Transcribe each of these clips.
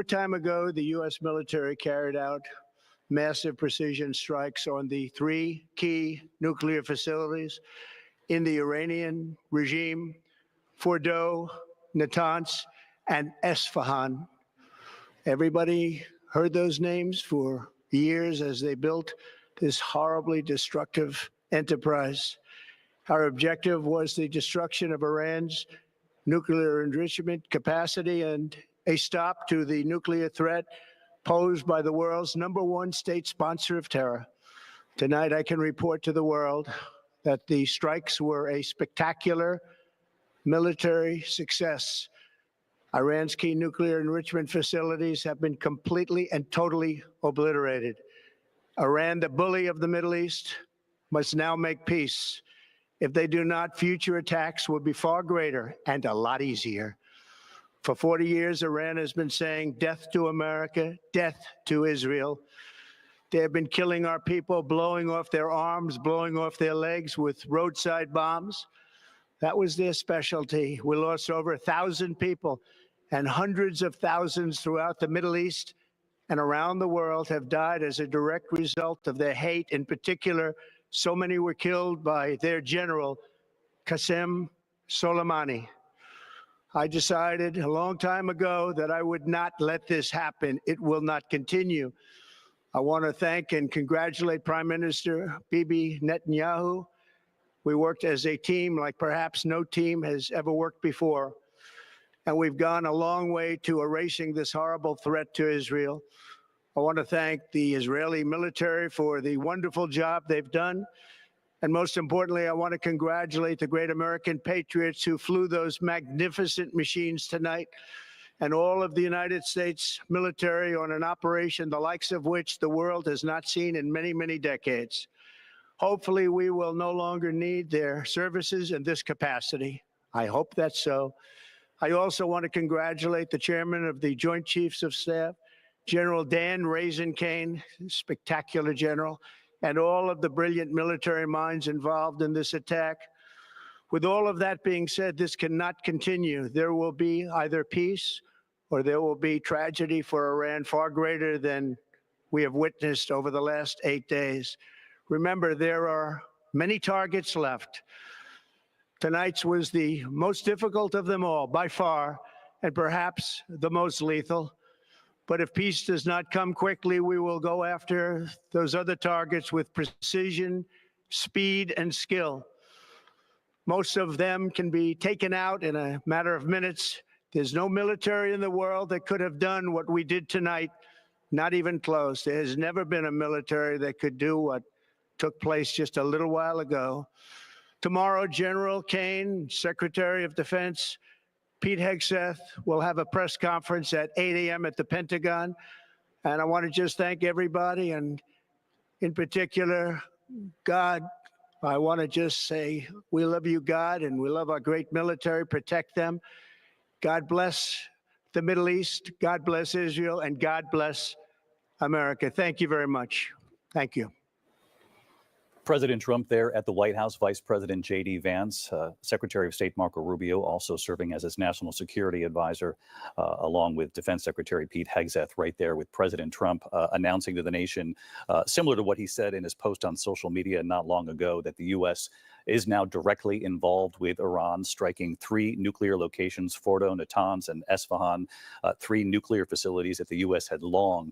short time ago, the U.S. military carried out massive precision strikes on the 3 key nuclear facilities in the Iranian regime: Fordow, Natanz, and Esfahan. Everybody heard those names for years as they built this horribly destructive enterprise. Our objective was the destruction of Iran's nuclear enrichment capacity and a stop to the nuclear threat posed by the world's #1 state sponsor of terror. Tonight, I can report to the world that the strikes were a spectacular military success. Iran's key nuclear enrichment facilities have been completely and totally obliterated. Iran, the bully of the Middle East, must now make peace. If they do not, future attacks will be far greater and a lot easier. For 40 years, Iran has been saying death to America, death to Israel. They have been killing our people, blowing off their arms, blowing off their legs with roadside bombs. That was their specialty. We lost over 1,000 people, and hundreds of thousands throughout the Middle East and around the world have died as a direct result of their hate. In particular, so many were killed by their general, Qasem Soleimani. I decided a long time ago that I would not let this happen. It will not continue. I want to thank and congratulate Prime Minister Bibi Netanyahu. We worked as a team like perhaps no team has ever worked before. And we've gone a long way to erasing this horrible threat to Israel. I want to thank the Israeli military for the wonderful job they've done. And most importantly, I want to congratulate the great American patriots who flew those magnificent machines tonight, and all of the United States military on an operation the likes of which the world has not seen in many, many decades. Hopefully, we will no longer need their services in this capacity. I hope that's so. I also want to congratulate the chairman of the Joint Chiefs of Staff, General Dan Raisin Kane, spectacular general, and all of the brilliant military minds involved in this attack. With all of that being said, this cannot continue. There will be either peace or there will be tragedy for Iran far greater than we have witnessed over the last 8 days. Remember, there are many targets left. Tonight's was the most difficult of them all, by far, and perhaps the most lethal. But if peace does not come quickly, we will go after those other targets with precision, speed, and skill. Most of them can be taken out in a matter of minutes. There's no military in the world that could have done what we did tonight, not even close. There has never been a military that could do what took place just a little while ago. Tomorrow, General Kane, Secretary of Defense, Pete Hegseth will have a press conference at 8 a.m. at the Pentagon. And I want to just thank everybody, and in particular, God. I want to just say, we love you, God, and we love our great military. Protect them. God bless the Middle East. God bless Israel, and God bless America. Thank you very much. Thank you. President Trump there at the White House, Vice President J.D. Vance, Secretary of State Marco Rubio also serving as his national security advisor, along with Defense Secretary Pete Hegseth right there with President Trump announcing to the nation, similar to what he said in his post on social media not long ago, that the U.S. is now directly involved with Iran, striking 3 nuclear locations, Fordow, Natanz, and Esfahan, 3 nuclear facilities that the U.S. had long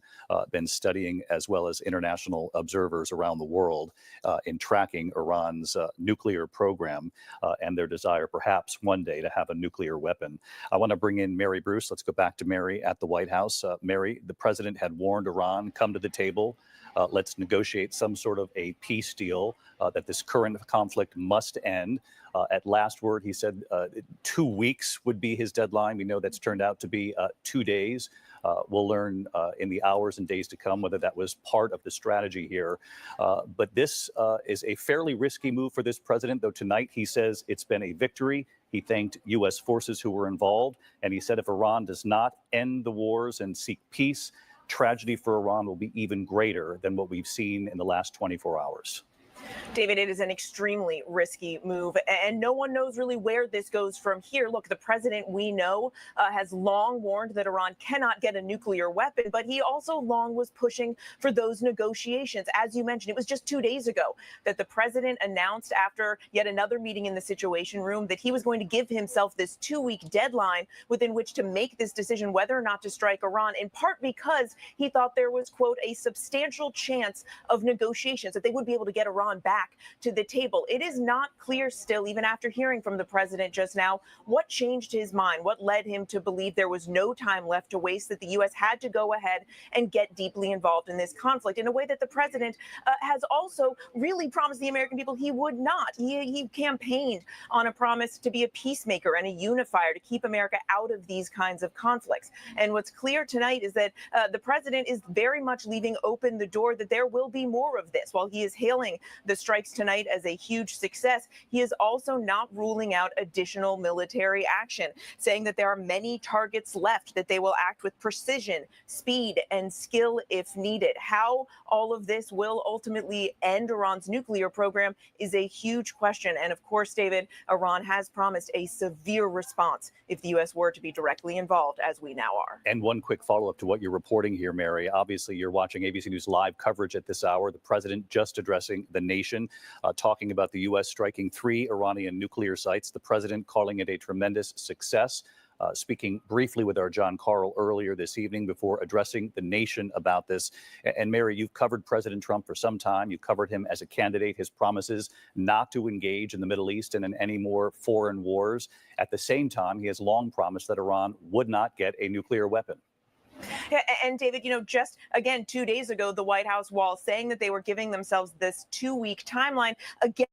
been studying, as well as international observers around the world in tracking Iran's nuclear program and their desire perhaps one day to have a nuclear weapon. I want to bring in Mary Bruce. Let's go back to Mary at the White House. Mary, the president had warned Iran, come to the table. Let's negotiate some sort of a peace deal, that this current conflict must end. At last word, he said 2 weeks would be his deadline. We know that's turned out to be 2 days. We'll learn in the hours and days to come whether that was part of the strategy here. But this is a fairly risky move for this president, though tonight he says it's been a victory. He thanked U.S. forces who were involved, and he said if Iran does not end the wars and seek peace, tragedy for Iran will be even greater than what we've seen in the last 24 hours. David, it is an extremely risky move, and no one knows really where this goes from here. Look, the president, we know, has long warned that Iran cannot get a nuclear weapon, but he also long was pushing for those negotiations. As you mentioned, it was just 2 days ago that the president announced, after yet another meeting in the Situation Room, that he was going to give himself this 2-week deadline within which to make this decision whether or not to strike Iran, in part because he thought there was, quote, a substantial chance of negotiations, that they would be able to get Iran back to the table. It is not clear still, even after hearing from the president just now, what changed his mind, what led him to believe there was no time left to waste, that the U.S. had to go ahead and get deeply involved in this conflict in a way that the president has also really promised the American people he would not. He campaigned on a promise to be a peacemaker and a unifier, to keep America out of these kinds of conflicts. And what's clear tonight is that the president is very much leaving open the door that there will be more of this. While he is hailing the strikes tonight as a huge success, he is also not ruling out additional military action, saying that there are many targets left, that they will act with precision, speed, and skill if needed. How all of this will ultimately end Iran's nuclear program is a huge question. And of course, David, Iran has promised a severe response if the U.S. were to be directly involved, as we now are. And one quick follow-up to what you're reporting here, Mary. Obviously, you're watching ABC News live coverage at this hour. The president just addressing the nation, talking about the U.S. striking 3 Iranian nuclear sites, the president calling it a tremendous success. Speaking briefly with our John Carl earlier this evening before addressing the nation about this. And Mary, you've covered President Trump for some time. You've covered him as a candidate, his promises not to engage in the Middle East and in any more foreign wars. At the same time, he has long promised that Iran would not get a nuclear weapon. Yeah, and David, just again, 2 days ago, the White House, while saying that they were giving themselves this 2-week timeline, again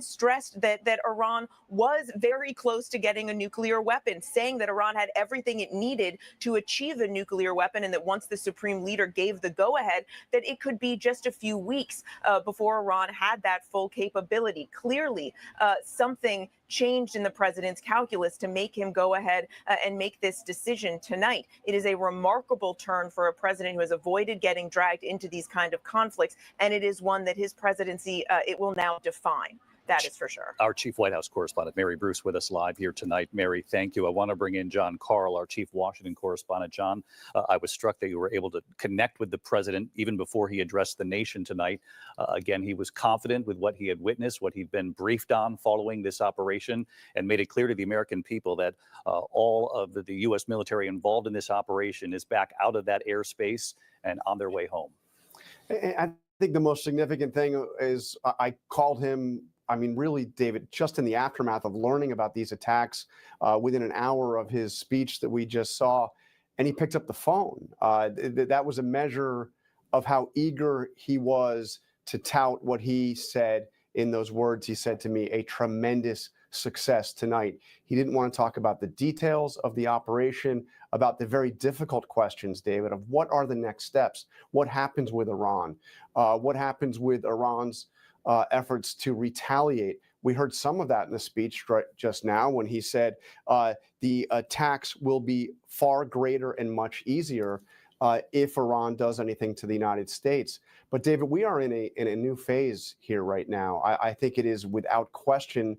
stressed that Iran was very close to getting a nuclear weapon, saying that Iran had everything it needed to achieve a nuclear weapon, and that once the supreme leader gave the go-ahead, that it could be just a few weeks before Iran had that full capability. Clearly, something changed in the president's calculus to make him go ahead and make this decision tonight. It is a remarkable turn for a president who has avoided getting dragged into these kind of conflicts, and it is one that his presidency, it will now define. That is for sure. Our chief White House correspondent, Mary Bruce, with us live here tonight. Mary, thank you. I want to bring in John Carl, our chief Washington correspondent. John, I was struck that you were able to connect with the president even before he addressed the nation tonight. Again, he was confident with what he had witnessed, what he'd been briefed on following this operation, and made it clear to the American people that all of the U.S. military involved in this operation is back out of that airspace and on their way home. I think the most significant thing is I called him, really, David, just in the aftermath of learning about these attacks, within an hour of his speech that we just saw, and he picked up the phone. That was a measure of how eager he was to tout what he said in those words. He said to me, a tremendous success tonight. He didn't want to talk about the details of the operation, about the very difficult questions, David, of what are the next steps? What happens with Iran? What happens with Iran's efforts to retaliate? We heard some of that in the speech just now when he said the attacks will be far greater and much easier if Iran does anything to the United States. But David, we are in a new phase here right now. I think it is without question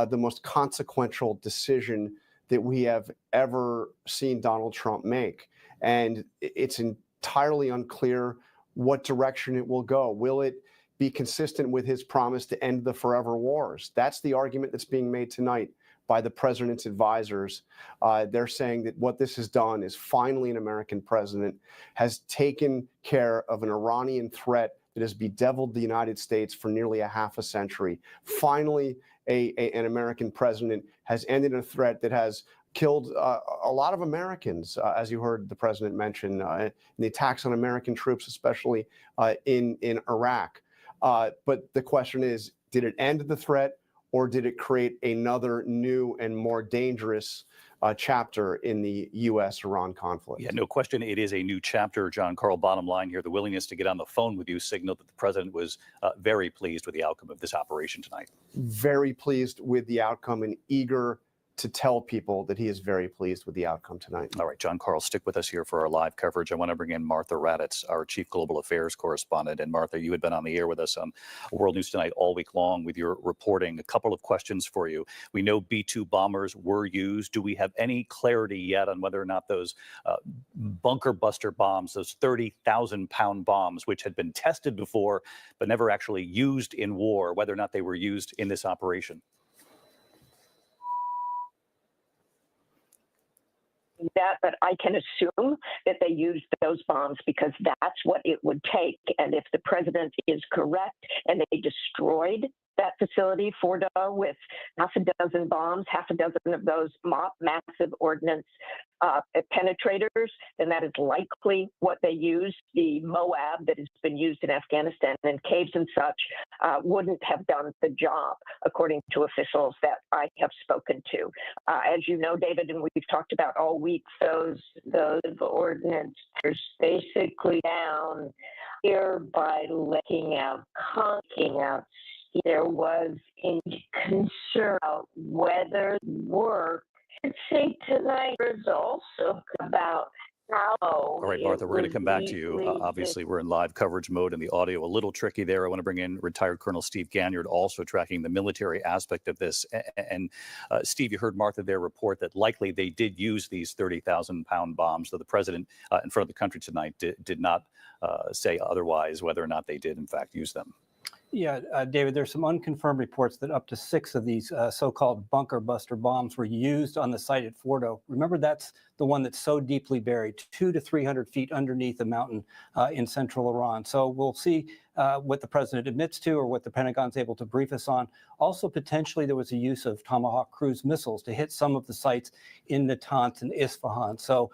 the most consequential decision that we have ever seen Donald Trump make. And it's entirely unclear what direction it will go. Will it be consistent with his promise to end the forever wars? That's the argument that's being made tonight by the president's advisors. They're saying that what this has done is finally an American president has taken care of an Iranian threat that has bedeviled the United States for nearly a half a century. Finally, an American president has ended a threat that has killed a lot of Americans, as you heard the president mention, in the attacks on American troops, especially in Iraq. But the question is, did it end the threat, or did it create another new and more dangerous chapter in the U.S.-Iran conflict? Yeah, no question. It is a new chapter, John Carl. Bottom line here, the willingness to get on the phone with you signaled that the president was very pleased with the outcome of this operation tonight. Very pleased with the outcome and eager to tell people that he is very pleased with the outcome tonight. All right, John Carl, stick with us here for our live coverage. I want to bring in Martha Raddatz, our Chief Global Affairs Correspondent. And Martha, you had been on the air with us on World News Tonight all week long with your reporting. A couple of questions for you. We know B-2 bombers were used. Do we have any clarity yet on whether or not those bunker buster bombs, those 30,000-pound bombs, which had been tested before but never actually used in war, whether or not they were used in this operation? That, but I can assume that they used those bombs because that's what it would take. And if the president is correct and they destroyed that facility, Fordo, with half a dozen bombs, half a dozen of those massive ordnance penetrators, then that is likely what they used. The Moab that has been used in Afghanistan and caves and such wouldn't have done the job, according to officials that I have spoken to. As you know, David, and we've talked about all week, those ordnance are basically down here by lecking out, conking out. There was a concern about whether work. I'd say tonight is also about how. All right, Martha, we're going to come back to you. Obviously, we're in live coverage mode and the audio a little tricky there. I want to bring in retired Colonel Steve Ganyard, also tracking the military aspect of this. And Steve, you heard Martha there report that likely they did use these 30,000-pound bombs, though the president in front of the country tonight did not say otherwise, whether or not they did, in fact, use them. Yeah, David, there's some unconfirmed reports that up to 6 of these so-called bunker buster bombs were used on the site at Fordo. Remember, that's the one that's so deeply buried, 200 to 300 feet underneath the mountain in central Iran. So we'll see what the president admits to or what the Pentagon's able to brief us on. Also, potentially, there was a use of Tomahawk cruise missiles to hit some of the sites in Natanz and Isfahan. So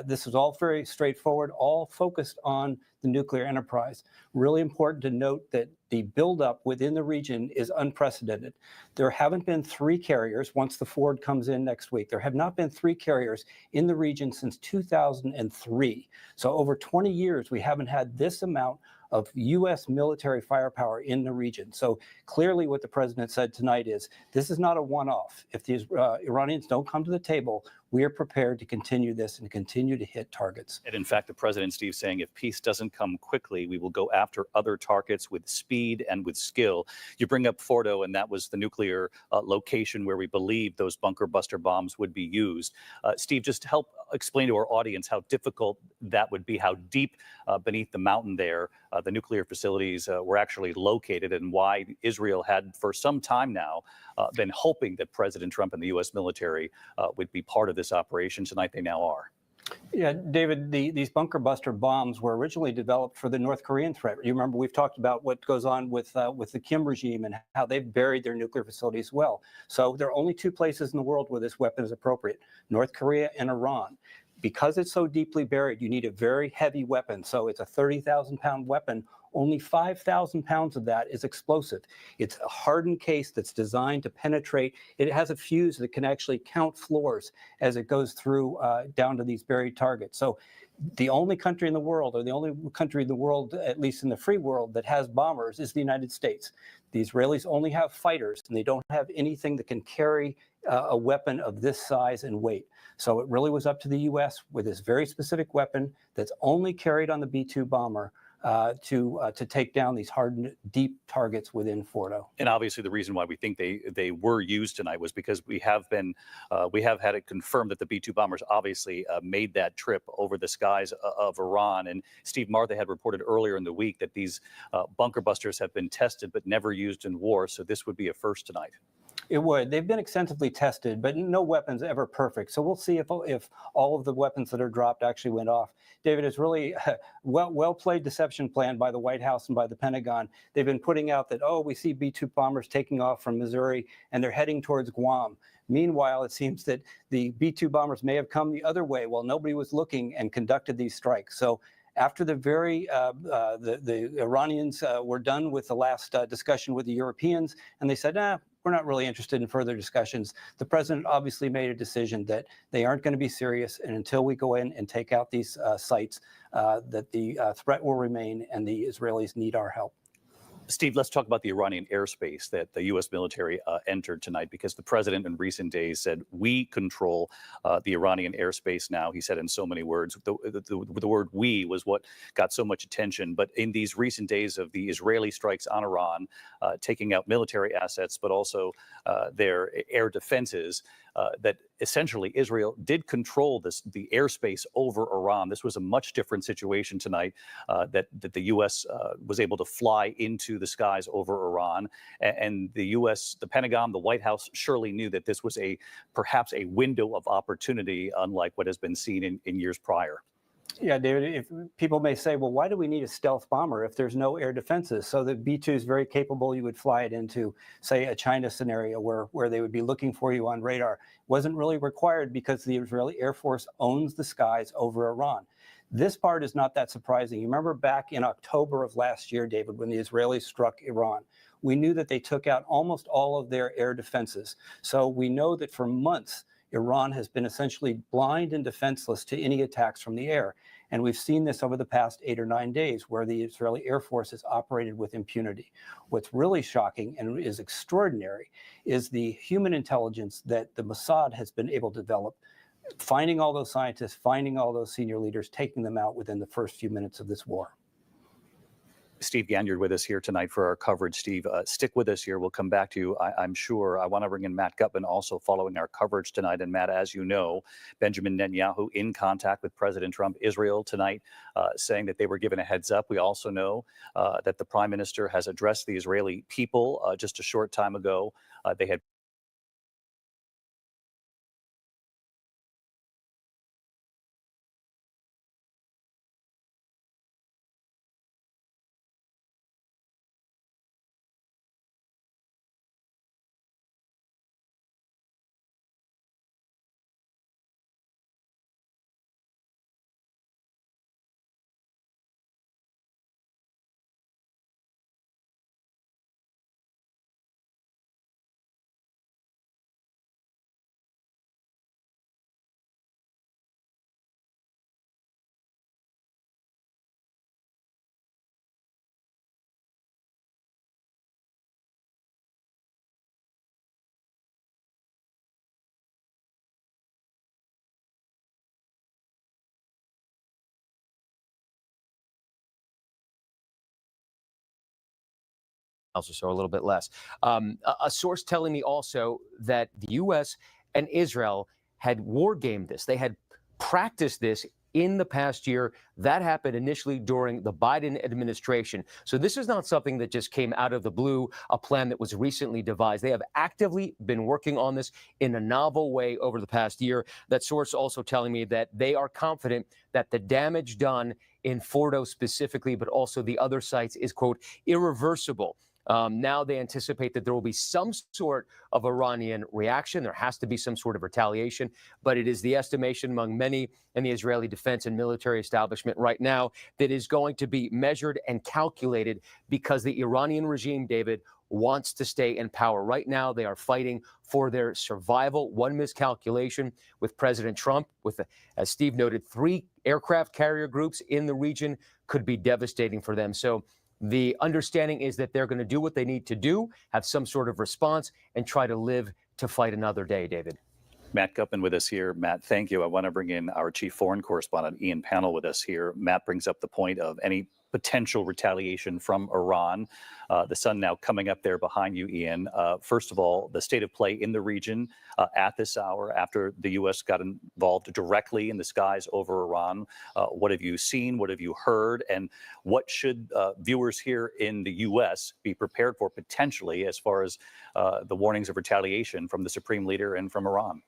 this is all very straightforward, all focused on the nuclear enterprise. Really important to note that the buildup within the region is unprecedented. There haven't been 3 carriers once the Ford comes in next week. There have not been 3 carriers in the region since 2003. So over 20 years, we haven't had this amount of U.S. military firepower in the region. So clearly what the president said tonight is, this is not a one-off. If these Iranians don't come to the table, we are prepared to continue this and continue to hit targets. And in fact, the president, Steve, saying if peace doesn't come quickly, we will go after other targets with speed and with skill. You bring up Fordo, and that was the nuclear location where we believe those bunker buster bombs would be used. Steve, just help explain to our audience how difficult that would be, how deep beneath the mountain there the nuclear facilities were actually located, and why Israel had for some time now been hoping that President Trump and the U.S. military would be part of this operation. Tonight they now are. Yeah, David, these bunker buster bombs were originally developed for the North Korean threat. You remember we've talked about what goes on with the Kim regime and how they've buried their nuclear facilities well. So there are only 2 places in the world where this weapon is appropriate, North Korea and Iran. Because it's so deeply buried, you need a very heavy weapon. So it's a 30,000-pound weapon. Only 5,000 pounds of that is explosive. It's a hardened case that's designed to penetrate. It has a fuse that can actually count floors as it goes through down to these buried targets. So the only country in the world, or the only country in the world, at least in the free world, that has bombers is the United States. The Israelis only have fighters, and they don't have anything that can carry a weapon of this size and weight. So it really was up to the U.S. with this very specific weapon that's only carried on the B-2 bomber to take down these hardened, deep targets within Fordo. And obviously, the reason why we think they were used tonight was because we have had it confirmed that the B-2 bombers obviously made that trip over the skies of Iran. And Steve, Martha had reported earlier in the week that these bunker busters have been tested but never used in war. So this would be a first tonight. It would. They've been extensively tested, but no weapon's ever perfect. So we'll see if all of the weapons that are dropped actually went off. David, it's really well played deception plan by the White House and by the Pentagon. They've been putting out that, we see B-2 bombers taking off from Missouri and they're heading towards Guam. Meanwhile, it seems that the B-2 bombers may have come the other way while nobody was looking and conducted these strikes. So after the Iranians were done with the last discussion with the Europeans, and they said, we're not really interested in further discussions, the president obviously made a decision that they aren't going to be serious, and until we go in and take out these sites, that the threat will remain and the Israelis need our help. Steve, let's talk about the Iranian airspace that the U.S. military entered tonight, because the president in recent days said, we control the Iranian airspace now. He said in so many words. The word we was what got so much attention. But in these recent days of the Israeli strikes on Iran, taking out military assets, but also their air defenses, that essentially Israel did control the airspace over Iran. This was a much different situation tonight, that the U.S. Was able to fly into the skies over Iran. And the U.S., the Pentagon, the White House surely knew that this was perhaps a window of opportunity, unlike what has been seen in years prior. Yeah, David, if people may say, well, why do we need a stealth bomber if there's no air defenses? So the B-2 is very capable. You would fly it into, say, a China scenario where they would be looking for you on radar. Wasn't really required because the Israeli Air Force owns the skies over Iran. This part is not that surprising. You remember back in October of last year, David, when the Israelis struck Iran, we knew that they took out almost all of their air defenses. So we know that for months, Iran has been essentially blind and defenseless to any attacks from the air. And we've seen this over the past 8 or 9 days where the Israeli Air Force has operated with impunity. What's really shocking and is extraordinary is the human intelligence that the Mossad has been able to develop, finding all those scientists, finding all those senior leaders, taking them out within the first few minutes of this war. Steve Ganyard with us here tonight for our coverage. Steve, stick with us here. We'll come back to you, I'm sure. I want to bring in Matt Gutman also following our coverage tonight. And Matt, as you know, Benjamin Netanyahu in contact with President Trump, Israel tonight, saying that they were given a heads up. We also know that the prime minister has addressed the Israeli people just a short time ago. They had or so, a little bit less. A source telling me also that the U.S. and Israel had war gamed this. They had practiced this in the past year. That happened initially during the Biden administration. So this is not something that just came out of the blue, a plan that was recently devised. They have actively been working on this in a novel way over the past year. That source also telling me that they are confident that the damage done in Fordo specifically, but also the other sites, is, quote, irreversible. Now they anticipate that there will be some sort of Iranian reaction. There has to be some sort of retaliation, but it is the estimation among many in the Israeli defense and military establishment right now that is going to be measured and calculated because the Iranian regime, David, wants to stay in power. Right now, they are fighting for their survival. One miscalculation with President Trump, with, as Steve noted, 3 aircraft carrier groups in the region could be devastating for them. So the understanding is that they're going to do what they need to do, have some sort of response, and try to live to fight another day, David. Matt Gutman with us here. Matt, thank you. I want to bring in our chief foreign correspondent, Ian Pannell, with us here. Matt brings up the point of any potential retaliation from Iran. The sun now coming up there behind you, Ian. First of all, the state of play in the region at this hour after the U.S. got involved directly in the skies over Iran. What have you seen? What have you heard? And what should viewers here in the U.S. be prepared for potentially as far as the warnings of retaliation from the supreme leader and from Iran?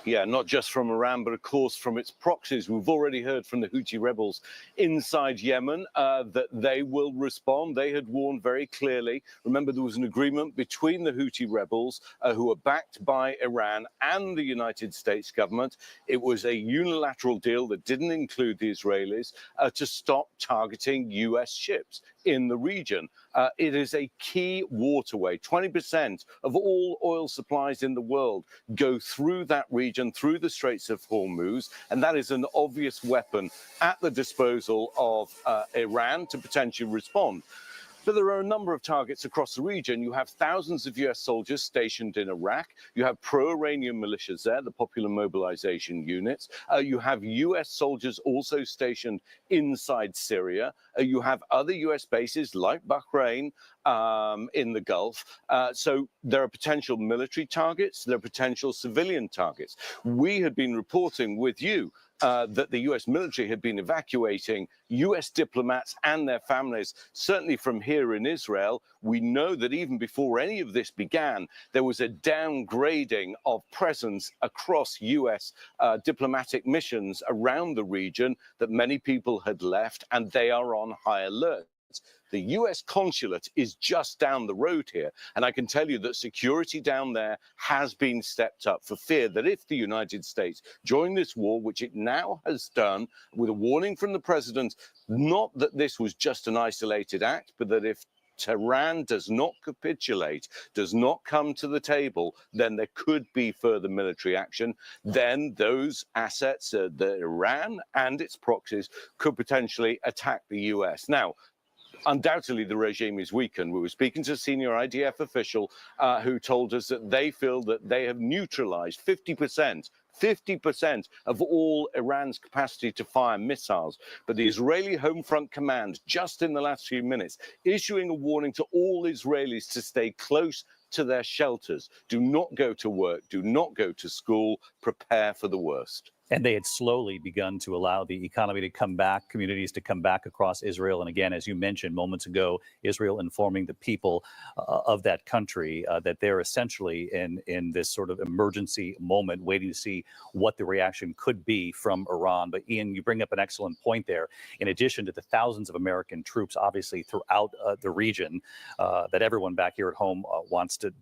Yeah, not just from Iran, but of course from its proxies. We've already heard from the Houthi rebels inside Yemen that they will respond. They had warned very clearly. Remember, there was an agreement between the Houthi rebels who are backed by Iran and the United States government. It was a unilateral deal that didn't include the Israelis to stop targeting U.S. ships in the region. It is a key waterway. 20% of all oil supplies in the world go through that region, through the Straits of Hormuz, and that is an obvious weapon at the disposal of Iran to potentially respond. But there are a number of targets across the region. You have thousands of US soldiers stationed in Iraq. You have pro-Iranian militias there, the Popular Mobilization Units. You have US soldiers also stationed inside Syria. You have other US bases like Bahrain in the Gulf. So there are potential military targets. There are potential civilian targets. We had been reporting with you that the US military had been evacuating US diplomats and their families, certainly from here in Israel. We know that even before any of this began, there was a downgrading of presence across US diplomatic missions around the region, that many people had left, and they are on high alert. The US consulate is just down the road here, and I can tell you that security down there has been stepped up for fear that if the United States joined this war, which it now has done, with a warning from the president, not that this was just an isolated act, but that if Tehran does not capitulate, does not come to the table, then there could be further military action. Then those assets, the Iran and its proxies, could potentially attack the US. Now, undoubtedly, the regime is weakened. We were speaking to a senior IDF official who told us that they feel that they have neutralized 50% of all Iran's capacity to fire missiles. But the Israeli Home Front Command, just in the last few minutes, issuing a warning to all Israelis to stay close to their shelters. Do not go to work. Do not go to school. Prepare for the worst. And they had slowly begun to allow the economy to come back, communities to come back across Israel. And again, as you mentioned moments ago, Israel informing the people of that country that they're essentially in this sort of emergency moment, waiting to see what the reaction could be from Iran. But Ian, you bring up an excellent point there. In addition to the thousands of American troops, obviously throughout the region, that everyone back here at home wants to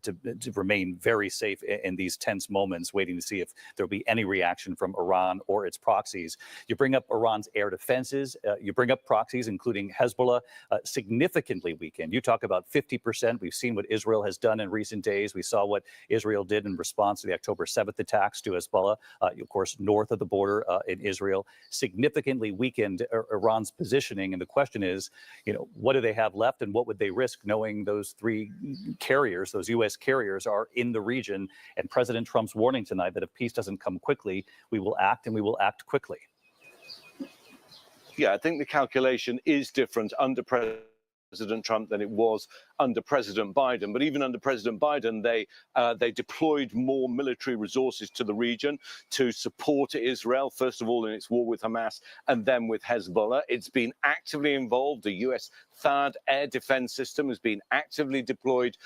remain very safe in these tense moments, waiting to see if there'll be any reaction from Iran or its proxies. You bring up Iran's air defenses. You bring up proxies, including Hezbollah, significantly weakened. You talk about 50%. We've seen what Israel has done in recent days. We saw what Israel did in response to the October 7th attacks to Hezbollah, of course, north of the border in Israel, significantly weakened Iran's positioning. And the question is, what do they have left, and what would they risk knowing those three carriers, those U.S. carriers, are in the region? And President Trump's warning tonight that if peace doesn't come quickly, we will act, and we will act quickly. Yeah, I think the calculation is different under President Trump than it was under President Biden. But even under President Biden, they deployed more military resources to the region to support Israel, first of all in its war with Hamas and then with Hezbollah. It's been actively involved. The U.S. THAAD air defense system has been actively deployed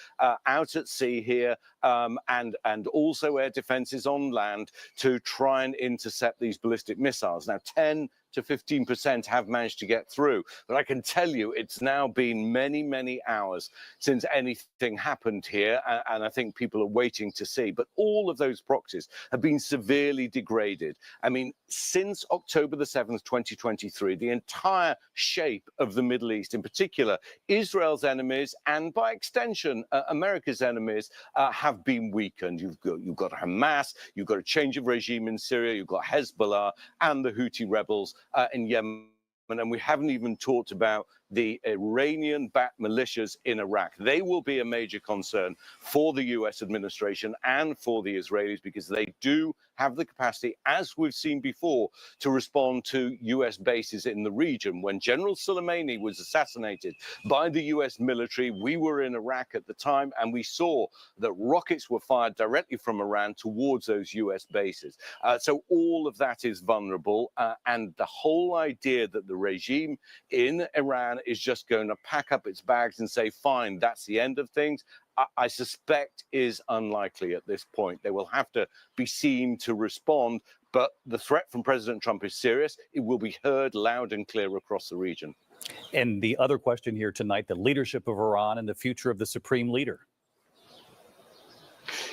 out at sea here, and also air defenses on land to try and intercept these ballistic missiles. Now, 10 to 15% have managed to get through. But I can tell you it's now been many, many hours since anything happened here, and I think people are waiting to see. But all of those proxies have been severely degraded. I mean, since October the 7th, 2023, the entire shape of the Middle East, in particular, Israel's enemies, and by extension, America's enemies, have been weakened. You've got Hamas, you've got a change of regime in Syria, you've got Hezbollah and the Houthi rebels in Yemen, and we haven't even talked about the Iranian-backed militias in Iraq. They will be a major concern for the U.S. administration and for the Israelis, because they do have the capacity, as we've seen before, to respond to U.S. bases in the region. When General Soleimani was assassinated by the U.S. military, we were in Iraq at the time, and we saw that rockets were fired directly from Iran towards those U.S. bases. So all of that is vulnerable, and the whole idea that the regime in Iran is just going to pack up its bags and say, fine, that's the end of things, I suspect is unlikely at this point. They will have to be seen to respond, but the threat from President Trump is serious. It will be heard loud and clear across the region. And the other question here tonight, the leadership of Iran and the future of the supreme leader.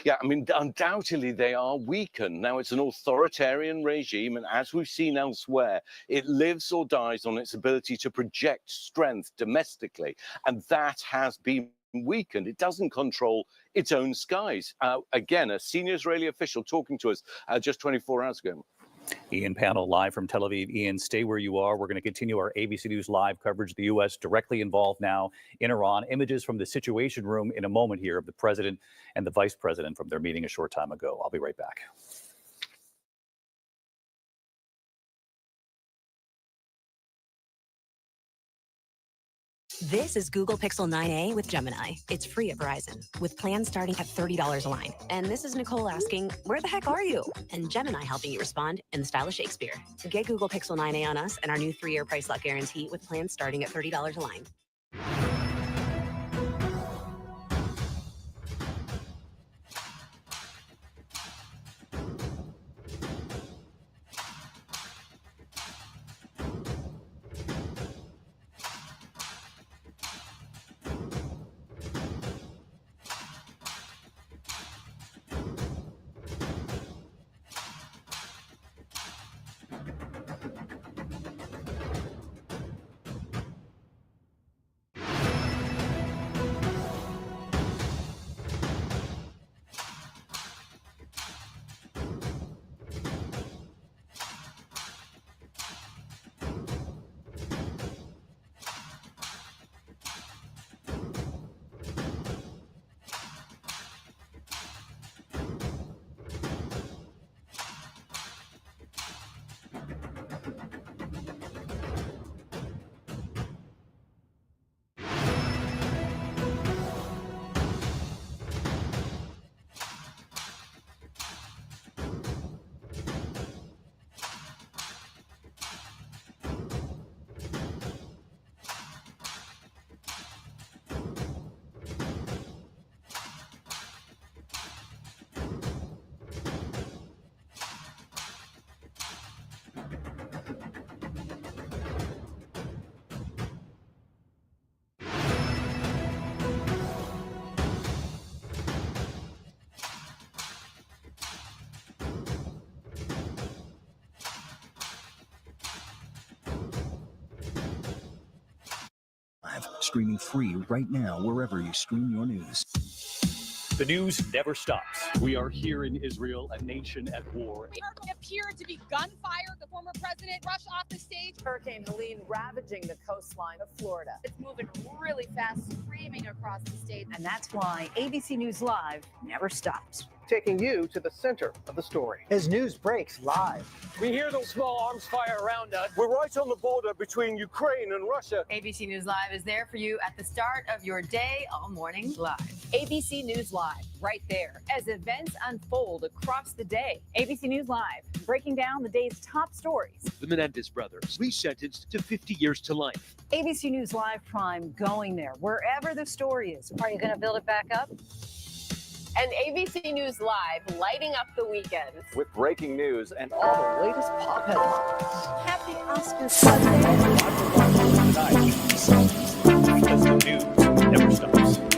Yeah, I mean, undoubtedly they are weakened. Now, it's an authoritarian regime, and as we've seen elsewhere, it lives or dies on its ability to project strength domestically, and that has been weakened. It doesn't control its own skies. Again, a senior Israeli official talking to us just 24 hours ago. Ian Panel live from Tel Aviv. Ian, stay where you are. We're going to continue our ABC News Live coverage of the U.S. directly involved now in Iran. Images from the Situation Room in a moment here of the president and the vice president from their meeting a short time ago. I'll be right back. This is Google Pixel 9a with Gemini. It's free at Verizon, with plans starting at $30 a line. And this is Nicole asking, where the heck are you? And Gemini helping you respond in the style of Shakespeare. Get Google Pixel 9a on us and our new 3-year price lock guarantee with plans starting at $30 a line. Streaming free right now wherever you stream your news. The news never stops. We are here in Israel, a nation at war. We appeared to be gunfire. The former president rushed off the stage. Hurricane Helene ravaging the coastline of Florida. It's moving really fast, screaming across the state. And that's why ABC News Live never stops. Taking you to the center of the story. As news breaks live. We hear the small arms fire around us. We're right on the border between Ukraine and Russia. ABC News Live is there for you at the start of your day, all morning live. ABC News Live, right there, as events unfold across the day. ABC News Live, breaking down the day's top stories. The Menendez brothers, resentenced to 50 years to life. ABC News Live Prime going there, wherever the story is. Are you going to build it back up? And ABC News Live, lighting up the weekends. With breaking news and all the latest pop headlines. Happy Oscar Sunday. Because the news never stops.